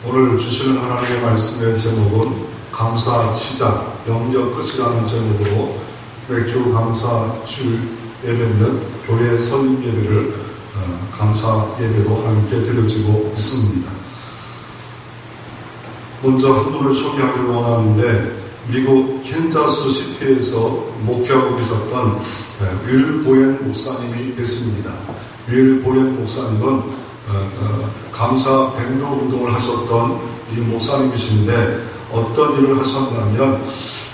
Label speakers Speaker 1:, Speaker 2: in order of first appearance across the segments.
Speaker 1: 오늘 주시는 하나님의 말씀의 제목은 감사 시작, 영역 끝이라는 제목으로 맥주 감사 주 예배는 교회 설립 예배를 감사 예배로 함께 드려지고 있습니다. 먼저 한 분을 소개하기를 원하는데 미국 캔자스 시티에서 목회하고 계셨던 윌 보엔 목사님이 계십니다. 윌 보엔 목사님은 감사 밴드 운동을 하셨던 이 목사님이신데 어떤 일을 하셨냐면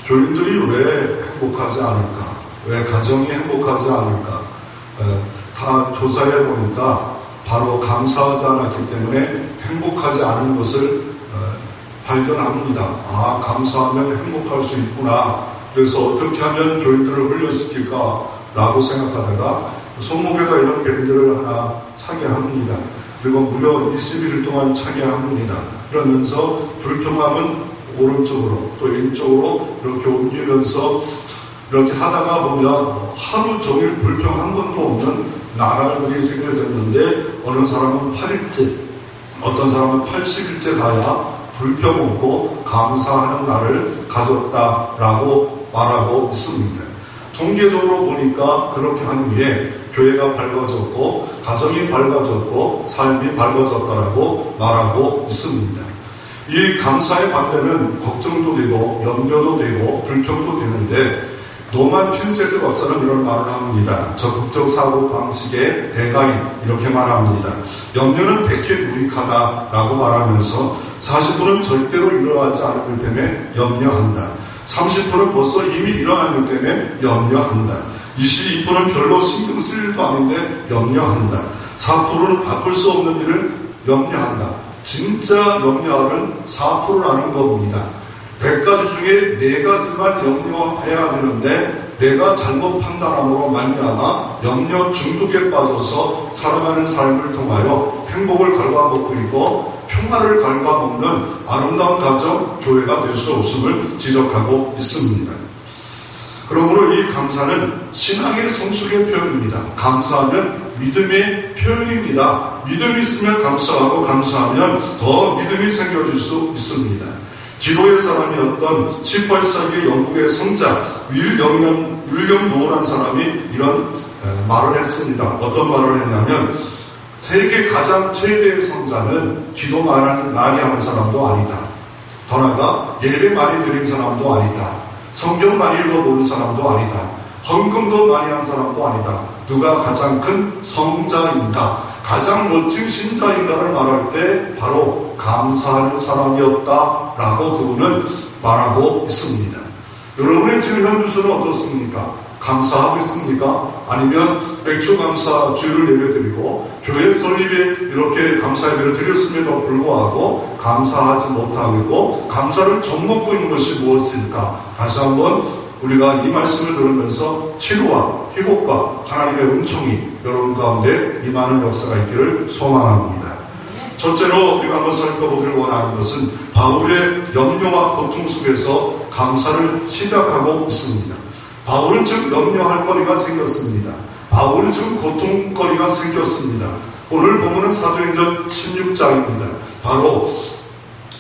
Speaker 1: 교인들이 왜 행복하지 않을까, 왜 가정이 행복하지 않을까, 다 조사해 보니까 바로 감사하지 않았기 때문에 행복하지 않은 것을 발견합니다. 아, 감사하면 행복할 수 있구나. 그래서 어떻게 하면 교인들을 훈련시킬까 라고 생각하다가 손목에다 이런 밴드를 하나 차게 합니다. 그리고 무려 21일 동안 차게 합니다. 그러면서 불평함은 오른쪽으로 또 왼쪽으로 이렇게 옮기면서 이렇게 하다가 보면 하루 종일 불평 한 번도 없는 나날들이 생겨졌는데 어느 사람은 8일째, 어떤 사람은 80일째 가야 불평 없고 감사하는 날을 가졌다라고 말하고 있습니다. 통계적으로 보니까 그렇게 한 후에 교회가 밝아졌고 가정이 밝아졌고 삶이 밝아졌다라고 말하고 있습니다. 이 감사의 반대는 걱정도 되고 염려도 되고 불평도 되는데 노만 핀세트 박사는 이런 말을 합니다. 적극적 사고 방식의 대가인 이렇게 말합니다. 염려는 백해무익하다라고 말하면서 40%는 절대로 일어나지 않을 때문에 염려한다. 30%는 벌써 이미 일어난 일 때문에 염려한다. 22%는 별로 신경 쓸 일도 아닌데 염려한다. 4%는 바꿀 수 없는 일을 염려한다. 진짜 염려는 4%라는 겁니다. 100가지 중에 4가지만 염려해야 되는데 내가 잘못 판단함으로 말미암아 염려 중독에 빠져서 살아가는 삶을 통하여 행복을 갉아먹고 있고 평화를 갉아먹는 아름다운 가정, 교회가 될 수 없음을 지적하고 있습니다. 그러므로 이 감사는 신앙의 성숙의 표현입니다. 감사하면 믿음의 표현입니다. 믿음이 있으면 감사하고 감사하면 더 믿음이 생겨질 수 있습니다. 기도의 사람이었던 18세기 영국의 성자 윌리엄 노어라는 사람이 이런 말을 했습니다. 어떤 말을 했냐면 세계 가장 최대의 성자는 기도 많이 하는 사람도 아니다. 더 나아가 예배 많이 드린 사람도 아니다. 성경 많이 읽어보는 사람도 아니다. 헌금도 많이 한 사람도 아니다. 누가 가장 큰 성자인가, 가장 멋진 신자인가를 말할 때 바로 감사하는 사람이었다라고 그분은 말하고 있습니다. 여러분의 지금 현주소는 어떻습니까? 감사하고 있습니까? 아니면 맥주 감사 주일을 예배드리고 교회 설립에 이렇게 감사 예배를 드렸음에도 불구하고 감사하지 못하고 감사를 접먹고 있는 것이 무엇일까? 다시 한번 우리가 이 말씀을 들으면서 치료와 회복과 하나님의 은총이 여러분 가운데 임하는 역사가 있기를 소망합니다. 첫째로 우리가 한번 살펴보기를 원하는 것은 바울의 염려와 고통 속에서 감사를 시작하고 있습니다. 바울은 지금 염려할 거리가 생겼습니다. 바울은 지금 고통거리가 생겼습니다. 오늘 보면은 사도행전 16장입니다. 바로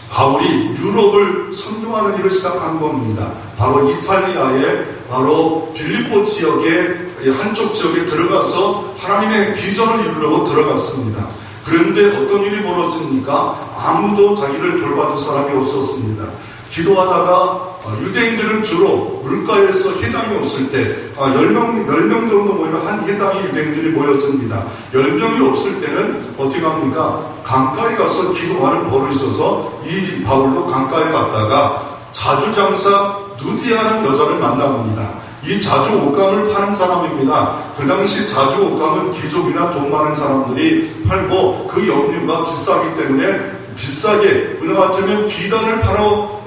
Speaker 1: 바울이 유럽을 선교하는 일을 시작한 겁니다. 바로 이탈리아의 바로 빌립보 지역의 한쪽 지역에 들어가서 하나님의 비전을 이루려고 들어갔습니다. 그런데 어떤 일이 벌어집니까? 아무도 자기를 돌봐줄 사람이 없었습니다. 기도하다가 유대인들은 주로 물가에서 회당이 없을 때 10명 정도 모이면 한 회당에 유대인들이 모였습니다. 10명이 없을 때는 어떻게 합니까? 강가에 가서 기도하는 버릇이 있어서 이 바울도 강가에 갔다가 자주장사 누디아라는 여자를 만납니다. 이 자주 옷감을 파는 사람입니다. 그 당시 자주 옷감은 귀족이나 돈 많은 사람들이 팔고 그 염료가 비싸기 때문에 비싸게 우리 같으면 비단을 팔아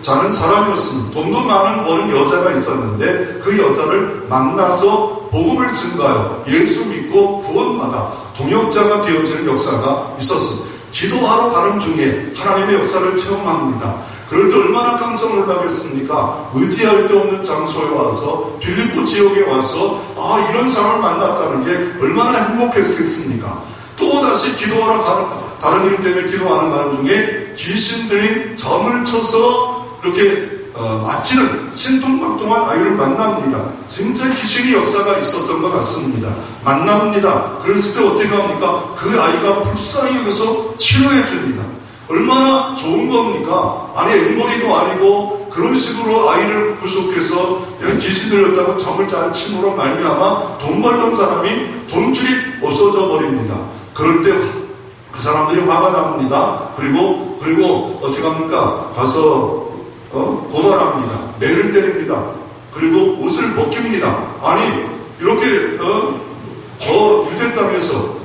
Speaker 1: 자는 사람이었습니다. 돈도 많은 버는 여자가 있었는데 그 여자를 만나서 복음을 증가하여 예수 믿고 구원받아 동역자가 되어지는 역사가 있었습니다. 기도하러 가는 중에 하나님의 역사를 체험합니다. 그럴 때 얼마나 깜짝 놀라겠습니까? 의지할 데 없는 장소에 와서 빌립보 지역에 와서 이런 사람을 만났다는 게 얼마나 행복했겠습니까? 또다시 기도하러 가는 다른 일 때문에 기도하는 가는 중에 귀신들이 점을 쳐서 이렇게 마치는 신통방통한 아이를 만납니다. 진짜 귀신의 역사가 있었던 것 같습니다. 만납니다. 그랬을 때 어떻게 합니까? 그 아이가 불쌍히 여기서 치료해 줍니다. 얼마나 좋은 겁니까? 아니 앵벌이도 아니고 그런 식으로 아이를 구속해서 귀신 들렸다고 점을 잘 침으로 말미암아 돈 벌던 사람이 돈줄이 없어져 버립니다. 그럴 때 그 사람들이 화가 납니다. 그리고 어떻게 합니까? 가서 고발합니다. 매를 때립니다. 그리고 옷을 벗깁니다. 아니 이렇게 저 유대 땅에서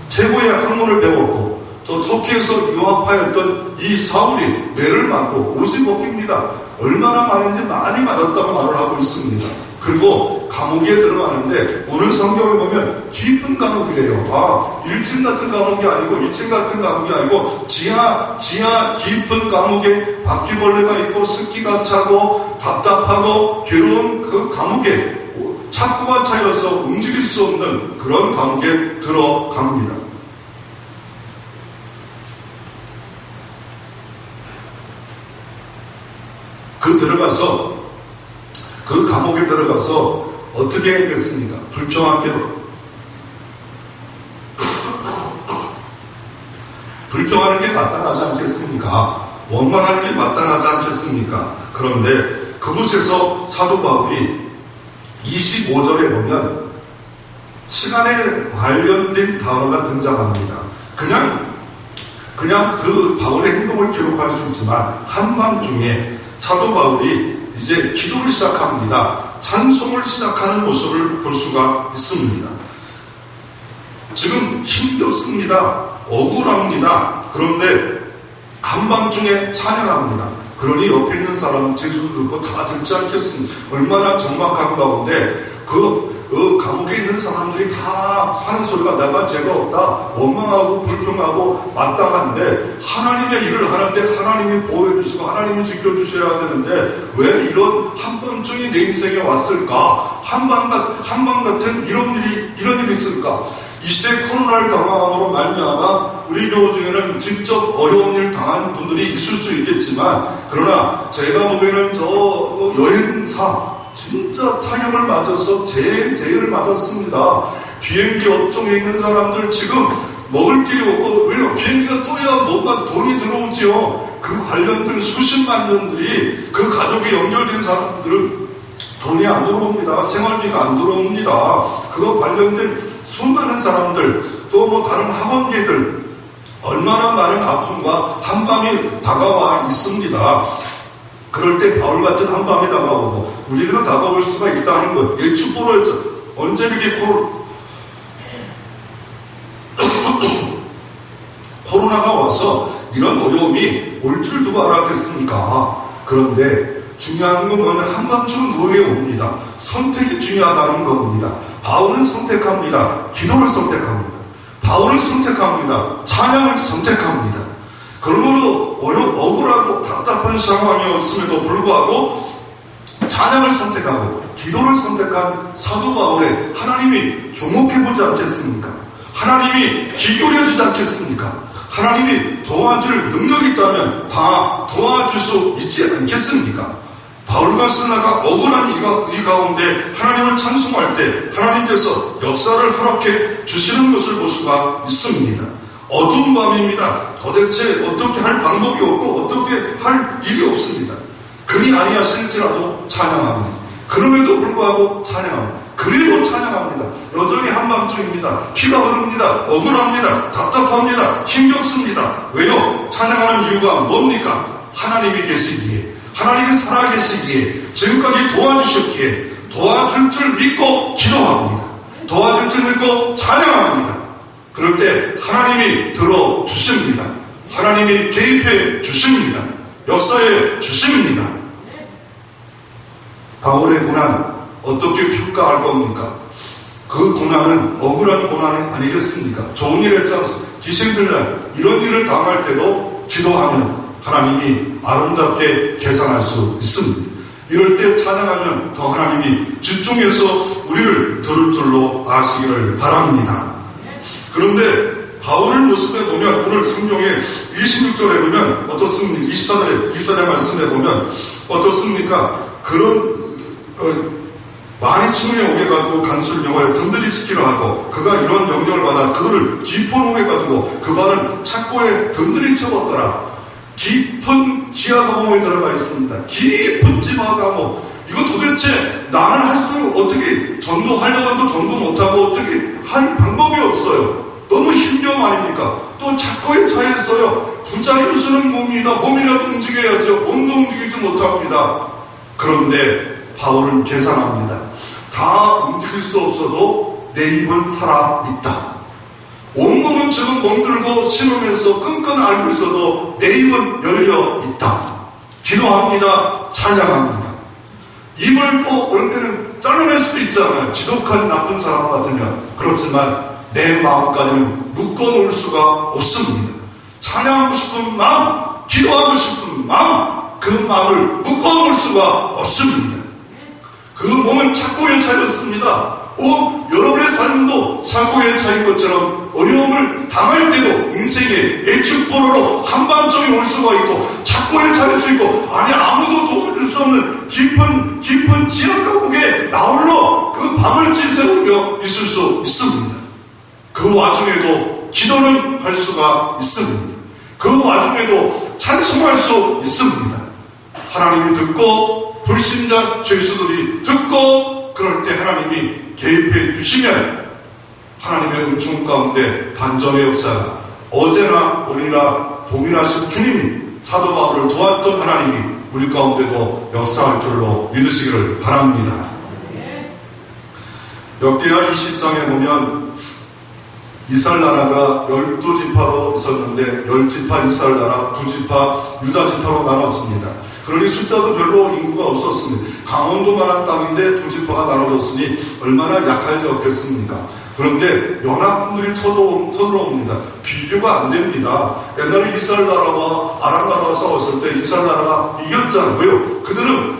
Speaker 1: 최고의 학문을 배웠고 또 터키에서 유학하였던 이 사울이 매를 맞고 옷이 벗깁니다. 얼마나 많은지 많이 맞았다고 말을 하고 있습니다. 그리고 감옥에 들어가는데 오늘 성경에 보면 깊은 감옥이래요. 1층 같은 감옥이 아니고 2층 같은 감옥이 아니고 지하 깊은 감옥에 바퀴벌레가 있고 습기가 차고 답답하고 괴로운 그 감옥에 착고가 차여서 움직일 수 없는 그런 감옥에 들어갑니다. 그 감옥에 들어가서 어떻게 했겠습니까? 불평하게도 불평하는 게 마땅하지 않겠습니까? 원망하는 게 마땅하지 않겠습니까? 그런데 그곳에서 사도 바울이 25절에 보면 시간에 관련된 단어가 등장합니다. 그냥 그 바울의 행동을 기록할 수 있지만 한밤중에 사도 바울이 이제 기도를 시작합니다. 찬송을 시작하는 모습을 볼 수가 있습니다. 지금 힘겹습니다. 억울합니다. 그런데 한밤중에 찬양합니다. 그러니 옆에 있는 사람은 제주도 듣고 다 듣지 않겠습니까? 얼마나 적막한 가운데 그 감옥에 있는 사람들이 다 하는 소리가 내가 죄가 없다, 원망하고 불평하고 마땅한데 하나님의 일을 하는데 하나님이 보호해주시고 하나님이 지켜주셔야 되는데 왜 이런 한밤중이 내 인생에 왔을까? 한밤 같은 이런 일이 있을까? 이 시대에 코로나를 당함으로 말미암아 우리 교우 중에는 직접 어려운 일 당한 분들이 있을 수 있겠지만 그러나 제가 보기에는 저 여행사 진짜 타격을 맞아서 재해를 맞았습니다. 비행기 업종에 있는 사람들 지금 먹을 길이 없고 왜요? 비행기가 떠야 뭔가 돈이 들어오지요. 그 관련된 수십만 년들이 그 가족이 연결된 사람들은 돈이 안 들어옵니다. 생활비가 안 들어옵니다. 그거 관련된 수많은 사람들 또 다른 학원계들 얼마나 많은 아픔과 한밤이 다가와 있습니다. 그럴 때 바울 같은 한밤이 다가오고 우리는 다가올 수가 있다는 것. 축보로 했죠. 언제 이렇게 코로나가 와서 이런 어려움이 올 줄 누가 알았겠습니까? 그런데 중요한 건 뭐냐면 한밤중은 누구에게 옵니다. 선택이 중요하다는 겁니다. 바울은 선택합니다. 기도를 선택합니다. 바울은 선택합니다. 찬양을 선택합니다. 그러므로 억울하고 답답한 상황이었음에도 불구하고 찬양을 선택하고 기도를 선택한 사도 바울에 하나님이 주목해보지 않겠습니까? 하나님이 기울여지지 않겠습니까? 하나님이 도와줄 능력이 있다면 다 도와줄 수 있지 않겠습니까? 바울과 실라가 억울한 이 가운데 하나님을 찬송할 때 하나님께서 역사를 허락해 주시는 것을 볼 수가 있습니다. 어두운 밤입니다. 도대체 어떻게 할 방법이 없고 어떻게 할 일이 없습니다. 그리 아니하실지라도 찬양합니다. 그럼에도 불구하고 찬양합니다. 그래도 찬양합니다. 여전히 한밤중입니다. 피가 흐릅니다. 억울합니다. 답답합니다. 힘겹습니다. 왜요? 찬양하는 이유가 뭡니까? 하나님이 계시기에, 하나님이 살아계시기에, 지금까지 도와주셨기에 도와줄 줄 믿고 기도합니다. 도와줄 줄 믿고 찬양합니다. 그럴 때 하나님이 들어주십니다. 하나님이 개입해 주십니다. 역사해 주십니다. 바울의 고난 어떻게 평가할 겁니까? 그 고난은 억울한 고난이 아니겠습니까? 좋은 일 했지 않습니까? 귀신들 이런 일을 당할 때도 기도하면 하나님이 아름답게 계산할 수 있습니다. 이럴 때 찬양하면 더 하나님이 집중해서 우리를 들을 줄로 아시기를 바랍니다. 그런데 바울의 모습에 보면 오늘 성경에 26절에 보면 어떻습니까? 24절의 말씀에 보면 어떻습니까? 그런 많이 충에 오게 가지고 간수를 명하여 든든히 지키려 하고 그가 이러한 명령을 받아 그들을 깊은 옥에 가두고 그 발은 착고에 든든히 채웠더라. 깊은 지하 감옥에 들어가 있습니다. 깊은 지하 감옥. 이거 도대체 나는 할 수 어떻게 전도하려고 해도 전도 못하고 어떻게 할 방법이 없어요. 너무 힘겨움 아닙니까? 또 착고에 차 있어요. 부자유 쓰는 몸이다. 몸이라도 움직여야죠. 몸도 움직이지 못합니다. 그런데 바울은 계산합니다. 다 움직일 수 없어도 내 입은 살아있다. 온몸은 지금 멍들고 신으면서 끙끙 앓고 있어도 내 입은 열려있다. 기도합니다. 찬양합니다. 입을 또 어느 때는 잘라낼 수도 있잖아요. 지독한 나쁜 사람 같으면. 그렇지만 내 마음까지는 묶어놓을 수가 없습니다. 찬양하고 싶은 마음, 기도하고 싶은 마음, 그 마음을 묶어놓을 수가 없습니다. 그 몸은 착고에 차였습니다. 여러분의 삶도 착고에 차인 것처럼 어려움을 당할 때도 인생의 애축보로로 한밤중에 올 수가 있고 착고에 차일 수 있고 아니 아무도 도와줄 수 없는 깊은 지하 감옥에 나홀로 그 밤을 지새우며 있을 수 있습니다. 그 와중에도 기도는 할 수가 있습니다. 그 와중에도 찬송할 수 있습니다. 하나님이 듣고 불신자 죄수들이 듣고 그럴 때 하나님이 개입해 주시면 하나님의 은총 가운데 반전의 역사가 어제나 오늘이나 동일하신 주님이 사도 바울을 도왔던 하나님이 우리 가운데도 역사할 줄로 믿으시기를 바랍니다. 역대하 20장에 보면 이스라엘 나라가 12지파로 있었는데 10지파 이스라엘 나라, 2지파 유다 지파로 나눠집니다. 그러니 숫자도 별로 인구가 없었습니다. 강원도만한 땅인데 2지파가 나눠졌으니 얼마나 약할지 없겠습니까? 그런데 연합군들이 쳐들어옵니다. 비교가 안 됩니다. 옛날에 이스라엘 나라와 아람 나라가 싸웠을 때 이스라엘 나라가 이겼잖아요. 왜요? 그들은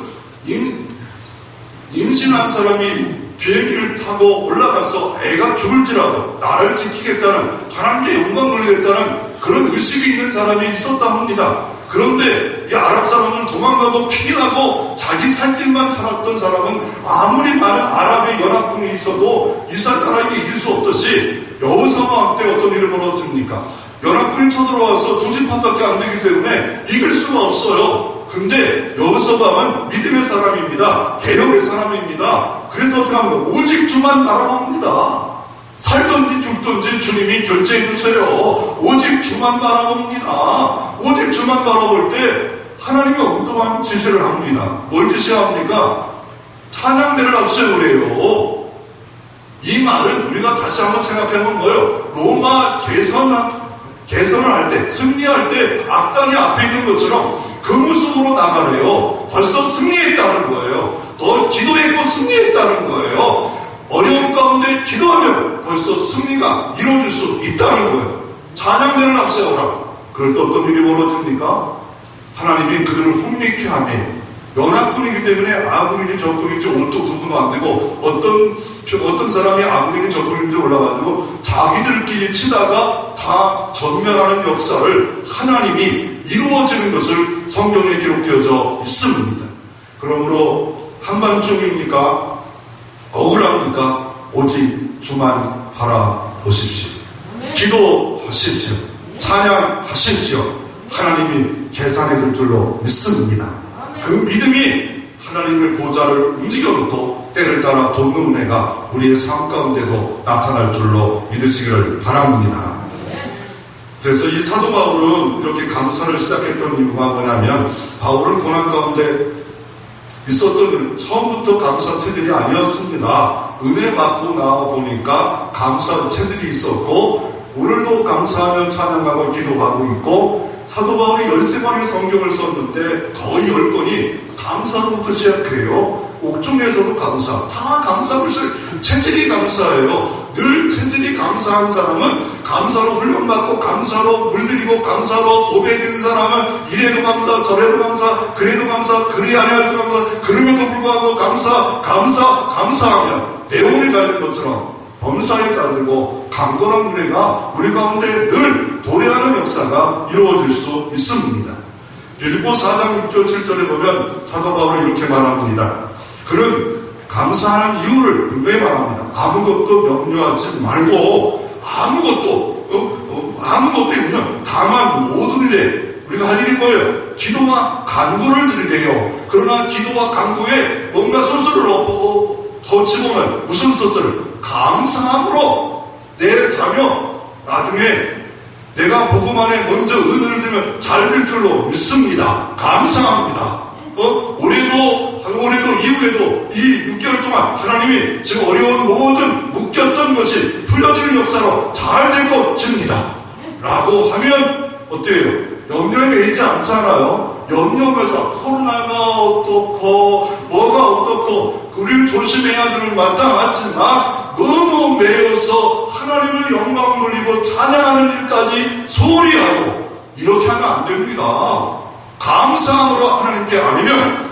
Speaker 1: 임신한 사람이 비행기를 타고 올라가서 애가 죽을지라도 나를 지키겠다는 하나님께 영광 돌리겠다는 그런 의식이 있는 사람이 있었다 합니다. 그런데 이 아랍 사람은 도망가고 피난하고 자기 살 길만 살았던 사람은 아무리 많은 아랍의 연합군이 있어도 이스라엘 나라에게 이길 수 없듯이 여호사밧 때 어떤 일이 벌어집니까? 연합군이 쳐들어와서 2지파밖에 안 되기 때문에 이길 수가 없어요. 근데 여호사밧은 믿음의 사람입니다. 개혁의 사람입니다. 그래서 어떻게 하면 오직 주만 바라봅니다. 살든지 죽든지 주님이 결정해 주세요. 오직 주만 바라봅니다. 오직 주만 바라볼 때 하나님이 엉뚱한 지시를 합니다. 뭘 지시합니까? 찬양대를 앞세우래요. 이 말은 우리가 다시 한번 생각해보면 뭐예요? 로마 개선을 할 때, 승리할 때 악당이 앞에 있는 것처럼 그 모습으로 나가래요. 벌써 승리했다는 거예요. 너 기도했고 승리했다는 거예요. 어려운 가운데 기도하면 벌써 승리가 이루어질 수 있다는 거예요. 찬양대를 앞세워라. 그럴 때 어떤 일이 벌어집니까? 하나님이 그들을 혼미케 하며 연합군이기 때문에 아군인지 적군인지 옷도 구분도 안 되고 어떤 사람이 아군인지 적군인지 올라가지고 자기들끼리 치다가 다 전멸하는 역사를 하나님이 이루어지는 것을 성경에 기록되어져 있습니다. 그러므로 한밤중입니까? 억울합니까? 오직 주만 바라보십시오. 기도하십시오. 찬양하십시오. 하나님이 계산해 줄 줄로 믿습니다. 그 믿음이 하나님의 보좌를 움직여놓고 때를 따라 돕는 은혜가 우리의 삶 가운데도 나타날 줄로 믿으시기를 바랍니다. 그래서 이 사도 바울은 이렇게 감사를 시작했던 이유가 뭐냐면 바울은 고난 가운데 있었던 일은 처음부터 감사 체들이 아니었습니다. 은혜 받고 나와 보니까 감사 체들이 있었고 오늘도 감사하며 찬양하고 기도하고 있고 사도 바울이 13권의 성경을 썼는데 거의 10권이 감사로부터 시작해요. 옥중에서도 감사, 다 감사로 체질이 감사예요. 늘 체질이 감사한 사람은 감사로 훈련받고 감사로 물들이고 감사로 도배된 사람은 이래도 감사 저래도 감사 그래도 감사 그리 아니해도 감사 그럼에도 불구하고 감사하면 내용이 달린 것처럼 범사에 자들고 강건한 은혜가 우리 가운데 늘 도래하는 역사가 이루어질 수 있습니다. 빌립보 4장 6절 7절에 보면 사도 바울은 이렇게 말합니다. 그는 감사하는 이유를 분명히 말합니다. 아무것도 염려하지 말고 아무것도 있는 다만 모든 일에 우리가 할 일이 뭐예요? 기도와 간구를 드리래요. 그러나 기도와 간구에 뭔가 소스를 더 집어넣어요. 무슨 소스를? 감사함으로 내 자녀 나중에 내가 복음 안에 먼저 은혜를 드리면 잘 될 줄로 믿습니다. 감사합니다. 올해도 이후에도 이 6개월 동안 하나님이 지금 어려운 모든 묶였던 것이 풀려지는 역사로 잘 될 것입니다. 라고 하면 어때요? 염려에 매이지 않잖아요. 염려하면서 코로나가 어떻고 뭐가 어떻고 우리를 조심해야 되는 마땅하지만 너무 매여서 하나님을 영광 돌리고 찬양하는 일까지 소홀히 하고 이렇게 하면 안 됩니다. 감사함으로 하나님께 아니면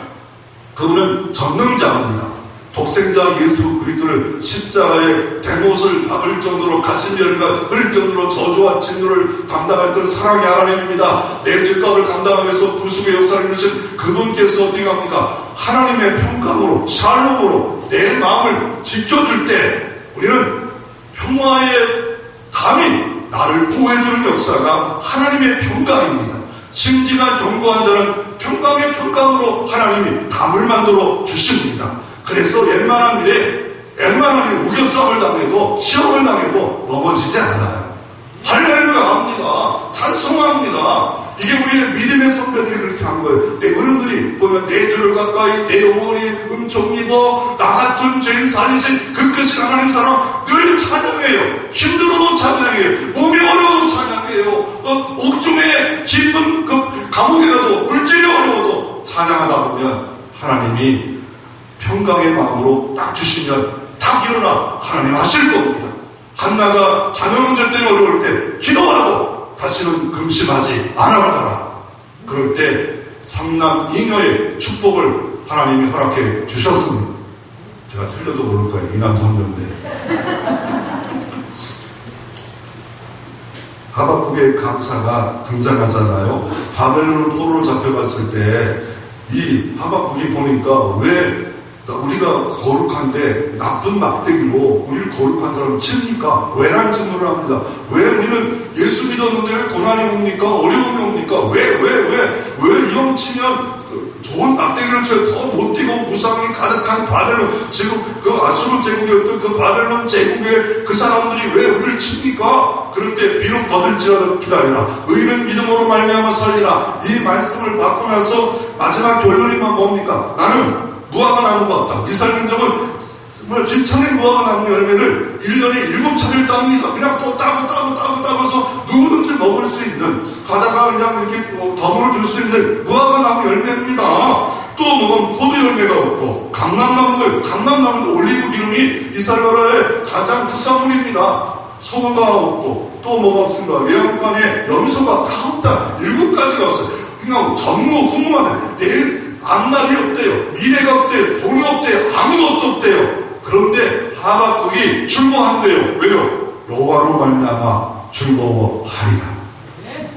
Speaker 1: 그분은 전능자입니다. 독생자 예수 그리스도를 십자가에 대못을 박을 정도로 가슴열과 흘 정도로 저주와 진노를 담당했던 사랑의 하나님입니다. 내 죄값을 감당하기 위해서 부수의 역사를 이루신 그분께서 어떻게 합니까? 하나님의 평강으로 샬롬으로 내 마음을 지켜줄 때 우리는 평화의 담이 나를 보호해주는 역사가 하나님의 평강입니다. 심지가 견고한 자는 평강의 평강으로 하나님이 담을 만들어 주십니다. 그래서 웬만한 일에 우겨싸움을 당해도 시험을 당해도 넘어지지 않아요. 할렐루야 합니다. 찬송합니다. 이게 우리의 믿음의 선배들이 그렇게 한 거예요. 내 어른들이 보면 내 주를 가까이 내 영혼이 은총 입어 나 같은 죄인 살리신 그 크신 하나님 사랑 늘 찬양해요. 힘들어도 찬양해요. 몸이 어려워도 찬양해요. 옥중에 깊은 그 감옥에 가도 물질이 어려워도 찬양하다 보면 하나님이 평강의 마음으로 딱 주시면 딱 일어나 하나님 하실 겁니다. 한나가 자녀 문제 때문에 어려울 때 기도하고 다시는 금심하지 않아라. 그럴 때 삼남 이녀의 축복을 하나님이 허락해 주셨습니다. 제가 틀려도 모를 거예요. 이남 삼녀인데. 하박국의 감사가 등장하잖아요. 바벨론 포로로 잡혀갔을 때 이 하박국이 보니까 왜 우리가 거룩한데 나쁜 막대기로 우리를 거룩한 사람을 칩니까? 왜라는 질문을 합니다. 왜 우리는 예수 믿었는데 왜 고난이 옵니까? 어려움이 옵니까? 왜 이형 치면 좋은 막대기를 쳐요? 더 못 뛰고 무상이 가득한 바벨론, 지금 그 아수르 제국이었던 그 바벨론 제국의 그 사람들이 왜 우리를 칩니까? 그럴 때 비록 받을지라도 기다리라. 의는 믿음으로 말미암아 살리라. 이 말씀을 받고 나서 마지막 결론이 뭡니까? 나는 무화과 나무가 없다. 이스라엘 민족은 진창의 무화과 나무 열매를 1년에 7차례를 땁니다. 그냥 또 따서 누구든지 먹을 수 있는, 가다가 그냥 이렇게 덤으로 줄 수 있는 무화과 나무 열매입니다. 또 뭐가 포도 열매가 없고, 감람나무도 올리브 기름이 이스라엘의 가장 특산물입니다. 소금가 없고, 또 뭐가 없습니다. 외양간에 염소가 다 없다. 7가지가 없어요. 그냥 전무후무하네. 내 앞날이 없대요. 미래가 없대요. 돈이 없대요. 아무것도 없대요. 그런데 하박국이 즐거워한대요. 왜요? 여호와로 말미암아 즐거워하리라.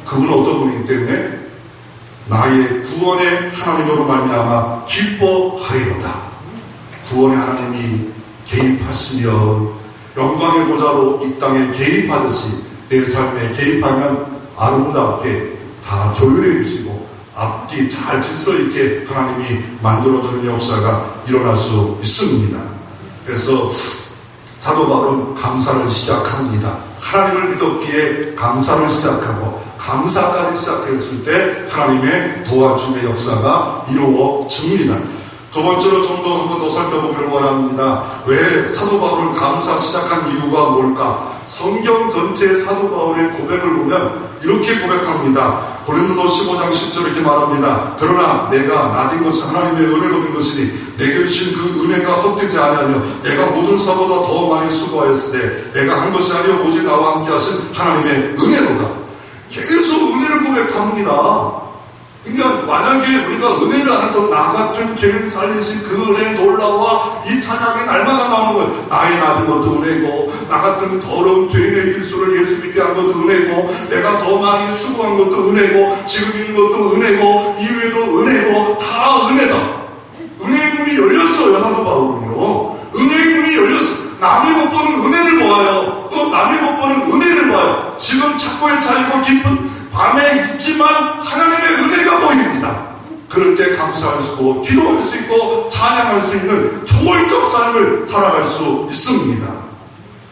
Speaker 1: 그분은 어떤 분이기 때문에 나의 구원의 하나님으로 말미암아 기뻐하리로다. 구원의 하나님이 개입하시면 영광의 보좌로 이 땅에 개입하듯이 내 삶에 개입하면 아름답게 다 조율해 주시고 앞뒤 잘 질서 있게 하나님이 만들어주는 역사가 일어날 수 있습니다. 그래서 사도 바울은 감사를 시작합니다. 하나님을 믿었기에 감사를 시작하고 감사까지 시작했을 때 하나님의 도와줌의 역사가 이루어집니다. 두 번째로 좀 더 한 번 더 살펴보기를 원합니다. 왜 사도 바울은 감사 시작한 이유가 뭘까? 성경 전체의 사도 바울의 고백을 보면 이렇게 고백합니다. 고린도서 15장 10절 이렇게 말합니다. 그러나 내가 나된 것은 하나님의 은혜로 된 것이니 내게 주신 그 은혜가 헛되지 아니하며 내가 모든 사보다 더 많이 수고하였으되 내가 한 것이 아니요 오직 나와 함께 하신 하나님의 은혜로다. 계속 은혜를 고백합니다. 그러니까 만약에 우리가 은혜를 안 해서 나 같은 죄인 살리신 그 은혜의 놀라와 이 찬양이 날마다 나오는 거예요. 나의 낮은 것도 은혜고 나 같은 더러운 죄인의 길수를 예수 믿게 한 것도 은혜고, 내가 더 많이 수고한 것도 은혜고, 지금 있는 것도 은혜고, 이후에도 은혜고, 다 은혜다. 은혜의 문이 열렸어요. 사도 바울은요, 은혜의 문이 열렸어요. 남이 못 보는 은혜를 보아요. 또 남이 못 보는 은혜를 봐요. 지금 찾고에 차이고 깊은 밤에 있지만 하나님의 은혜가 보입니다. 그럴 때 감사할 수 있고, 기도할 수 있고, 찬양할 수 있는 초월적 삶을 살아갈 수 있습니다.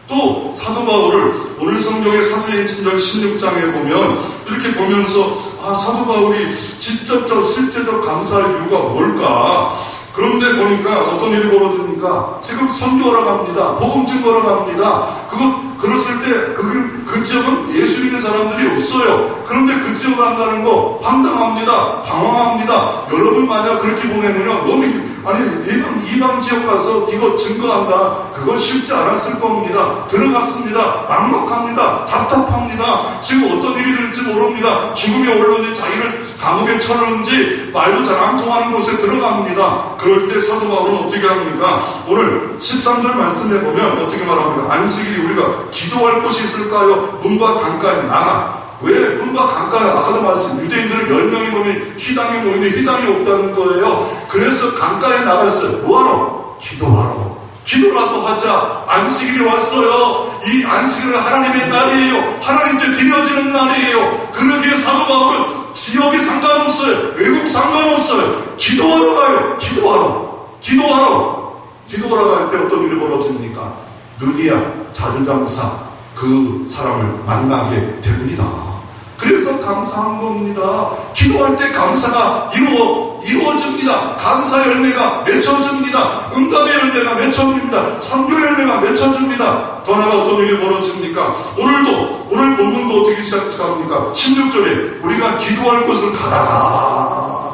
Speaker 1: 또 사도 바울을 오늘 성경의 사도행전적 16장에 보면 이렇게 보면서 사도 바울이 직접적 실제적 감사할 이유가 뭘까? 그런데 보니까 어떤 일이 벌어지니까 지금 선교하러 갑니다. 복음 증거하러 갑니다. 그랬을 때 그 지역은 예수 믿는 사람들이 없어요. 그런데 그 지역 간다는 거 황당합니다. 당황합니다. 여러분 만약 그렇게 보내면 너무 이방 지역 가서 이거 증거한다. 그거 쉽지 않았을 겁니다. 들어갔습니다. 막막합니다. 답답합니다. 지금 어떤 일이 될지 모릅니다. 죽음이 올라오는지 자기를 감옥에 쳐넣는지 말도 잘 안 통하는 곳에 들어갑니다. 그럴 때 사도 바울은 어떻게 합니까? 오늘 13절 말씀해 보면 어떻게 말합니까? 안식일이 우리가 기도할 곳이 있을까요? 문과 강가에 나가. 왜 문과 강가에, 아까도 말씀, 유대인들은 10명이 모이면 희당에 모이면 희당이 없다는 거예요. 그래서 강가에 나갔어요. 뭐하러? 기도하러. 기도라도 하자. 안식일이 왔어요. 이 안식일은 하나님의 날이에요. 하나님께 드려지는 날이에요. 그러기에 사도 바울은 지역이 상관없어요. 외국 상관없어요. 기도하러 가요. 기도하러 갈 때 어떤 일이 벌어집니까? 루디아 자주장사 그 사람을 만나게 됩니다. 그래서 감사한 겁니다. 기도할 때 감사가 이루어집니다. 감사 열매가 맺혀집니다. 응답의 열매가 맺혀집니다. 선교의 열매가 맺혀집니다. 더 나아가 어떤 일이 벌어집니까? 오늘 본문도 어떻게 시작합니까? 16절에 우리가 기도할 곳을 가다가